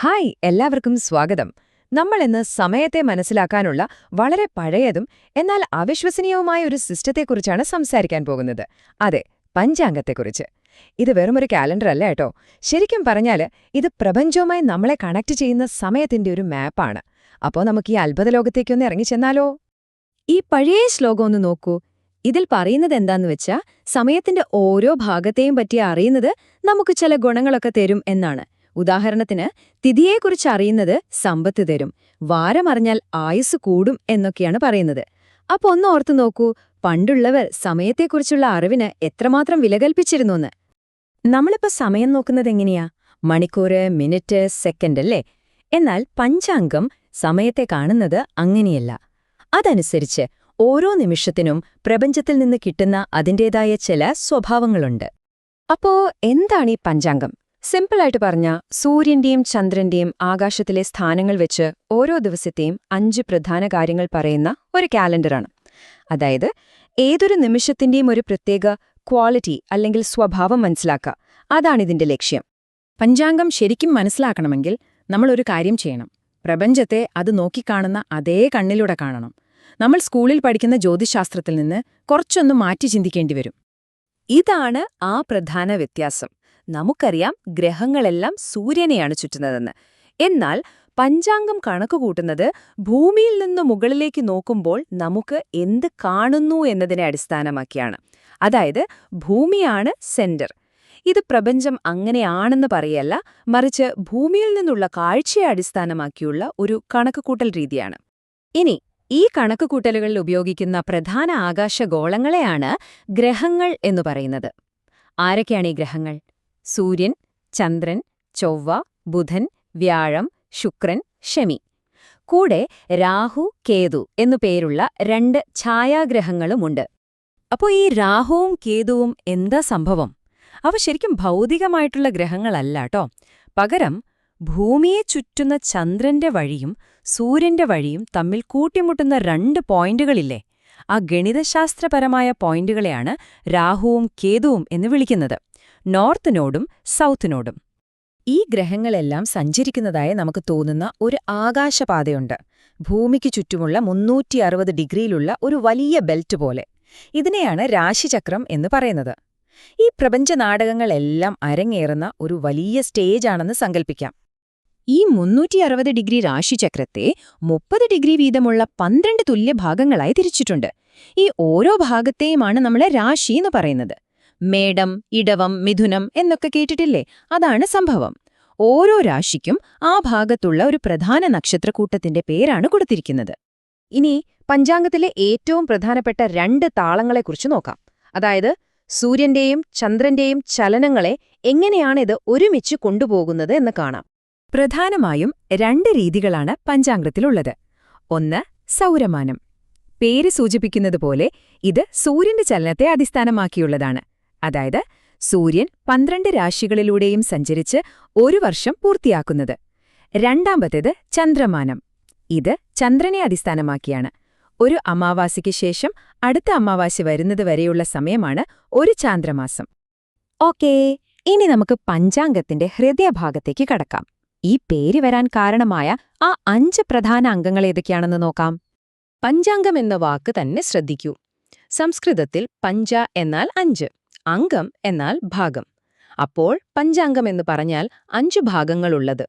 Hi എല്ലാവർക്കും സ്വാഗതം. നമ്മൾ ഇന്ന് സമയത്തെ മനസ്സിലാക്കാനുള്ള വളരെ പഴയതും എന്നാൽ അവിശ്വസനീയവുമായ ഒരു സിസ്റ്റത്തെക്കുറിച്ചാണ് സംസാരിക്കാൻ പോകുന്നത്. അതെ, പഞ്ചാംഗത്തെക്കുറിച്ച്. ഇത് വെറുമൊരു കാലണ്ടർ അല്ല കേട്ടോ. ശരിക്കും പറഞ്ഞാൽ ഇത് പ്രപഞ്ചവുമായി നമ്മളെ കണക്ട് ചെയ്യുന്ന സമയത്തിന്റെ ഒരു മാപ്പാണ്. അപ്പോൾ നമുക്ക് ഈ അത്ഭുത ലോകത്തേക്കൊന്ന് ഇറങ്ങിച്ചെന്നാലോ? ഈ പഴയ ശ്ലോകം ഒന്ന് നോക്കൂ. ഇതിൽ പറയുന്നത് എന്താന്ന് വെച്ചാ സമയത്തിന്റെ ഓരോ ഭാഗത്തെയും പറ്റി അറിയുന്നത് നമുക്ക് ചില ഗുണങ്ങളൊക്കെ തരും എന്നാണ്. ഉദാഹരണത്തിന് തിഥിയെക്കുറിച്ച് അറിയുന്നത് സമ്പത്ത് തരും, വാരം അറിഞ്ഞാൽ ആയുസ് കൂടും എന്നൊക്കെയാണ് പറയുന്നത്. അപ്പൊ ഒന്ന് ഓർത്തു നോക്കൂ, പണ്ടുള്ളവർ സമയത്തെക്കുറിച്ചുള്ള അറിവിന് എത്രമാത്രം വില കൽപ്പിച്ചിരുന്നുവെന്ന്. നമ്മളിപ്പോ സമയം നോക്കുന്നത് എങ്ങനെയാ? മണിക്കൂറ്, മിനിറ്റ്, സെക്കൻഡ് അല്ലേ? എന്നാൽ പഞ്ചാംഗം സമയത്തെ കാണുന്നത് അങ്ങനെയല്ല. അതനുസരിച്ച് ഓരോ നിമിഷത്തിനും പ്രപഞ്ചത്തിൽ നിന്ന് കിട്ടുന്ന അതിൻ്റേതായ ചില സ്വഭാവങ്ങളുണ്ട്. അപ്പോ എന്താണ് ഈ പഞ്ചാംഗം? സിമ്പിളായിട്ട് പറഞ്ഞാൽ സൂര്യന്റെയും ചന്ദ്രന്റെയും ആകാശത്തിലെ സ്ഥാനങ്ങൾ വെച്ച് ഓരോ ദിവസത്തെയും 5 പ്രധാന കാര്യങ്ങൾ പറയുന്ന ഒരു കാലണ്ടറാണ്. അതായത് ഏതൊരു നിമിഷത്തിന്റെയും ഒരു പ്രത്യേക ക്വാളിറ്റി അല്ലെങ്കിൽ സ്വഭാവം മനസ്സിലാക്കുക. അതാണിതിന്റെ ലക്ഷ്യം. പഞ്ചാംഗം ശരിക്കും മനസ്സിലാക്കണമെങ്കിൽ നമ്മളൊരു കാര്യം ചെയ്യണം. പ്രപഞ്ചത്തെ അത് നോക്കിക്കാണുന്ന അതേ കണ്ണിലൂടെ കാണണം. നമ്മൾ സ്കൂളിൽ പഠിക്കുന്ന ജ്യോതിശാസ്ത്രത്തിൽ നിന്ന് കുറച്ചൊന്ന് മാറ്റി ചിന്തിക്കേണ്ടി വരും. ഇതാണ് ആ പ്രധാന വ്യത്യാസം. നമുക്കറിയാം ഗ്രഹങ്ങളെല്ലാം സൂര്യനെയാണ് ചുറ്റുന്നതെന്ന്. എന്നാൽ പഞ്ചാംഗം കണക്കുകൂട്ടുന്നത് ഭൂമിയിൽ നിന്ന് മുകളിലേക്ക് നോക്കുമ്പോൾ നമുക്ക് എന്ത് കാണുന്നു എന്നതിനെ അടിസ്ഥാനമാക്കിയാണ്. അതായത് ഭൂമിയാണ് സെന്റർ. ഇത് പ്രപഞ്ചം അങ്ങനെയാണെന്ന് പറയല്ല, മറിച്ച് ഭൂമിയിൽ നിന്നുള്ള കാഴ്ചയെ അടിസ്ഥാനമാക്കിയുള്ള ഒരു കണക്കുകൂട്ടൽ രീതിയാണ്. ഇനി ഈ കണക്കുകൂട്ടലുകളിൽ ഉപയോഗിക്കുന്ന പ്രധാന ആകാശഗോളങ്ങളെയാണ് ഗ്രഹങ്ങൾ എന്നു പറയുന്നത്. ആരൊക്കെയാണ് ഈ ഗ്രഹങ്ങൾ? സൂര്യൻ, ചന്ദ്രൻ, ചൊവ്വ, ബുധൻ, വ്യാഴം, ശുക്രൻ, ശനി. കൂടെ രാഹു, കേതു എന്നു പേരുള്ള 2 ഛായാഗ്രഹങ്ങളുമുണ്ട്. അപ്പോ ഈ രാഹുവും കേതുവും എന്താ സംഭവം? അവ ശരിക്കും ഭൗതികമായിട്ടുള്ള ഗ്രഹങ്ങളല്ലാട്ടോ. പകരം ഭൂമിയെ ചുറ്റുന്ന ചന്ദ്രന്റെ വഴിയും സൂര്യന്റെ വഴിയും തമ്മിൽ കൂട്ടിമുട്ടുന്ന 2 പോയിന്റുകളില്ലേ? ആ ഗണിതശാസ്ത്രപരമായ പോയിന്റുകളെയാണ് രാഹുവും കേതുവും എന്ന് വിളിക്കുന്നത്. നോർത്ത് നോഡും സൗത്ത് നോഡും. ഈ ഗ്രഹങ്ങളെല്ലാം സഞ്ചരിക്കുന്നതായി നമുക്ക് തോന്നുന്ന ഒരു ആകാശപാതയുണ്ട്. ഭൂമിക്ക് ചുറ്റുമുള്ള 360 ഡിഗ്രിയിലുള്ള ഒരു വലിയ ബെൽറ്റ് പോലെ. ഇതിനെയാണ് രാശിചക്രം എന്ന് പറയുന്നത്. ഈ പ്രപഞ്ച നാടകങ്ങളെല്ലാം അരങ്ങേറുന്ന ഒരു വലിയ സ്റ്റേജാണെന്ന് സങ്കൽപ്പിക്കാം. ഈ 360 ഡിഗ്രി രാശിചക്രത്തെ 30 ഡിഗ്രി വീതമുള്ള 12 തുല്യ ഭാഗങ്ങളായി തിരിച്ചിട്ടുണ്ട്. ഈ ഓരോ ഭാഗത്തെയുമാണ് നമ്മൾ രാശി എന്ന് പറയുന്നത്. മേടം, ഇടവം, മിഥുനം എന്നൊക്കെ കേട്ടിട്ടില്ലേ? അതാണ് സംഭവം. ഓരോ രാശിക്കും ആ ഭാഗത്തുള്ള ഒരു പ്രധാന നക്ഷത്രക്കൂട്ടത്തിന്റെ പേരാണ് കൊടുത്തിരിക്കുന്നത്. ഇനി പഞ്ചാംഗത്തിലെ ഏറ്റവും പ്രധാനപ്പെട്ട 2 താളങ്ങളെക്കുറിച്ച് നോക്കാം. അതായത് സൂര്യന്റെയും ചന്ദ്രന്റെയും ചലനങ്ങളെ എങ്ങനെയാണിത് ഒരുമിച്ച് കൊണ്ടുപോകുന്നത് എന്ന് കാണാം. പ്രധാനമായും 2 രീതികളാണ് പഞ്ചാംഗത്തിലുള്ളത്. ഒന്ന് സൗരമാനം. പേര് സൂചിപ്പിക്കുന്നതുപോലെ ഇത് സൂര്യന്റെ ചലനത്തെ അടിസ്ഥാനമാക്കിയുള്ളതാണ്. അതായത് സൂര്യൻ 12 രാശികളിലൂടെയും സഞ്ചരിച്ച് ഒരു വർഷം പൂർത്തിയാക്കുന്നത്. രണ്ടാമത്തേത് ചന്ദ്രമാനം. ഇത് ചന്ദ്രനെ അടിസ്ഥാനമാക്കിയാണ്. ഒരു അമാവാസിക്ക് ശേഷം അടുത്ത അമാവാസി വരുന്നതുവരെയുള്ള സമയമാണ് ഒരു ചാന്ദ്രമാസം. ഓക്കേ, ഇനി നമുക്ക് പഞ്ചാംഗത്തിന്റെ ഹൃദയഭാഗത്തേക്ക് കടക്കാം. ഈ പേര് വരാൻ കാരണമായ ആ 5 പ്രധാന അംഗങ്ങൾ ഏതൊക്കെയാണെന്ന് നോക്കാം. പഞ്ചാംഗം എന്ന വാക്ക് തന്നെ ശ്രദ്ധിക്കൂ. സംസ്കൃതത്തിൽ പഞ്ച എന്നാൽ 5, അംഗം എന്നാൽ ഭാഗം. അപ്പോൾ പഞ്ചാംഗം എന്ന് പറഞ്ഞാൽ 5 ഭാഗങ്ങളുള്ളത്.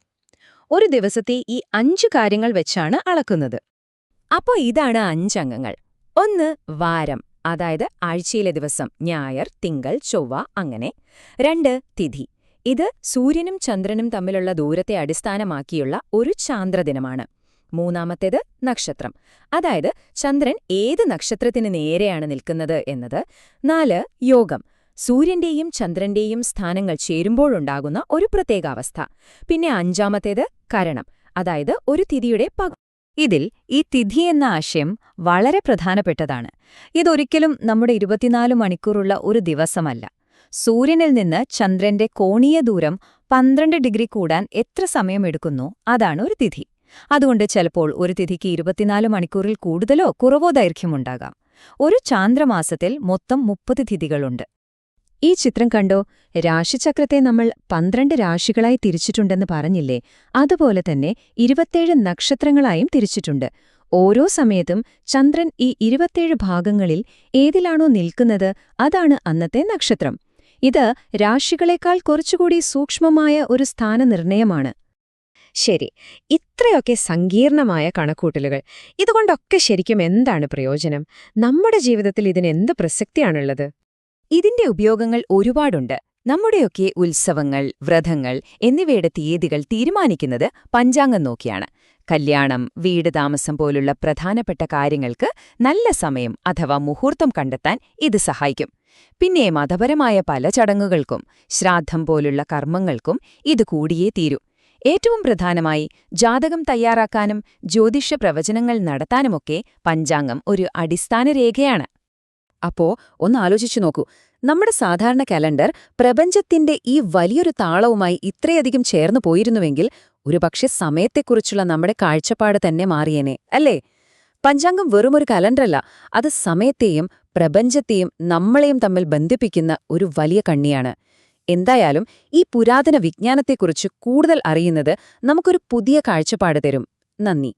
ഒരു ദിവസത്തെ ഈ 5 കാര്യങ്ങൾ വെച്ചാണ് അളക്കുന്നത്. അപ്പോൾ ഇതാണ് 5 അംഗങ്ങൾ. 1 വാരം, അതായത് ആഴ്ചയിലെ ദിവസം, ഞായർ, തിങ്കൾ, ചൊവ്വ അങ്ങനെ. 2 തിഥി. ഇത് സൂര്യനും ചന്ദ്രനും തമ്മിലുള്ള ദൂരത്തെ അടിസ്ഥാനമാക്കിയുള്ള ഒരു ചാന്ദ്രദിനമാണ്. മൂന്നാമത്തേത് നക്ഷത്രം, അതായത് ചന്ദ്രൻ ഏത് നക്ഷത്രത്തിന് നേരെയാണ് നിൽക്കുന്നത് എന്നത്. 4 യോഗം, സൂര്യന്റെയും ചന്ദ്രന്റെയും സ്ഥാനങ്ങൾ ചേരുമ്പോഴുണ്ടാകുന്ന ഒരു പ്രത്യേകാവസ്ഥ. പിന്നെ 5ാമത്തേത് കരണം, അതായത് ഒരു തിഥിയുടെ ഇതിൽ ഈ തിഥി എന്ന ആശയം വളരെ പ്രധാനപ്പെട്ടതാണ്. ഇതൊരിക്കലും നമ്മുടെ 24 മണിക്കൂറുള്ള ഒരു ദിവസമല്ല. സൂര്യനിൽ നിന്ന് ചന്ദ്രന്റെ കോണീയ ദൂരം 12 ഡിഗ്രി കൂടാൻ എത്ര സമയമെടുക്കുന്നു അതാണ് ഒരു തിഥി. അതുകൊണ്ട് ചിലപ്പോൾ ഒരു തിഥിക്ക് 24 മണിക്കൂറിൽ കൂടുതലോ കുറവോ ദൈർഘ്യമുണ്ടാകാം. ഒരു ചാന്ദ്രമാസത്തിൽ മൊത്തം 30 തിഥികളുണ്ട്. ഈ ചിത്രം കണ്ടോ? രാശിചക്രത്തെ നമ്മൾ 12 രാശികളായി തിരിച്ചിട്ടുണ്ടെന്ന് പറഞ്ഞില്ലേ? അതുപോലെ തന്നെ 27 നക്ഷത്രങ്ങളായും തിരിച്ചിട്ടുണ്ട്. ഓരോ സമയത്തും ചന്ദ്രൻ ഈ 27 ഭാഗങ്ങളിൽ ഏതിലാണോ നിൽക്കുന്നത് അതാണ് അന്നത്തെ നക്ഷത്രം. ഇത് രാശികളെക്കാൾ കുറച്ചുകൂടി സൂക്ഷ്മമായ ഒരു സ്ഥാനനിർണയമാണ്. ശരി, ഇത്രയൊക്കെ സങ്കീർണമായ കണക്കൂട്ടലുകൾ. ഇതുകൊണ്ടൊക്കെ ശരിക്കും എന്താണ് പ്രയോജനം? നമ്മുടെ ജീവിതത്തിൽ ഇതിനെന്ത് പ്രസക്തിയാണുള്ളത്? ഇതിന്റെ ഉപയോഗങ്ങൾ ഒരുപാടുണ്ട്. നമ്മുടെയൊക്കെ ഉത്സവങ്ങൾ, വ്രതങ്ങൾ എന്നിവയുടെ തീയതികൾ തീരുമാനിക്കുന്നത് പഞ്ചാംഗം നോക്കിയാണ്. കല്യാണം, വീട് താമസം പോലുള്ള പ്രധാനപ്പെട്ട കാര്യങ്ങൾക്ക് നല്ല സമയം അഥവാ മുഹൂർത്തം കണ്ടെത്താൻ ഇത് സഹായിക്കും. പിന്നെ മതപരമായ പല ചടങ്ങുകൾക്കും, ശ്രാദ്ധം പോലുള്ള കർമ്മങ്ങൾക്കും ഇത് കൂടിയേ തീരൂ. ഏറ്റവും പ്രധാനമായി ജാതകം തയ്യാറാക്കാനും ജ്യോതിഷ പ്രവചനങ്ങൾ നടത്താനുമൊക്കെ പഞ്ചാംഗം ഒരു അടിസ്ഥാന രേഖയാണ്. അപ്പോ ഒന്ന് ആലോചിച്ചു നോക്കൂ, നമ്മുടെ സാധാരണ കലണ്ടർ പ്രപഞ്ചത്തിന്റെ ഈ വലിയൊരു താളവുമായി ഇത്രയധികം ചേർന്നു പോയിരുന്നുവെങ്കിൽ ഒരുപക്ഷെ സമയത്തെക്കുറിച്ചുള്ള നമ്മുടെ കാഴ്ചപ്പാട് തന്നെ മാറിയേനെ, അല്ലേ? പഞ്ചാംഗം വെറുമൊരു കലണ്ടറല്ല, അത് സമയത്തെയും പ്രപഞ്ചത്തെയും നമ്മളെയും തമ്മിൽ ബന്ധിപ്പിക്കുന്ന ഒരു വലിയ കണ്ണിയാണ്. എന്തായാലും ഈ പുരാതന വിജ്ഞാനത്തെക്കുറിച്ച് കൂടുതൽ അറിയുന്നത് നമുക്കൊരു പുതിയ കാഴ്ചപ്പാട് തരും. നന്ദി.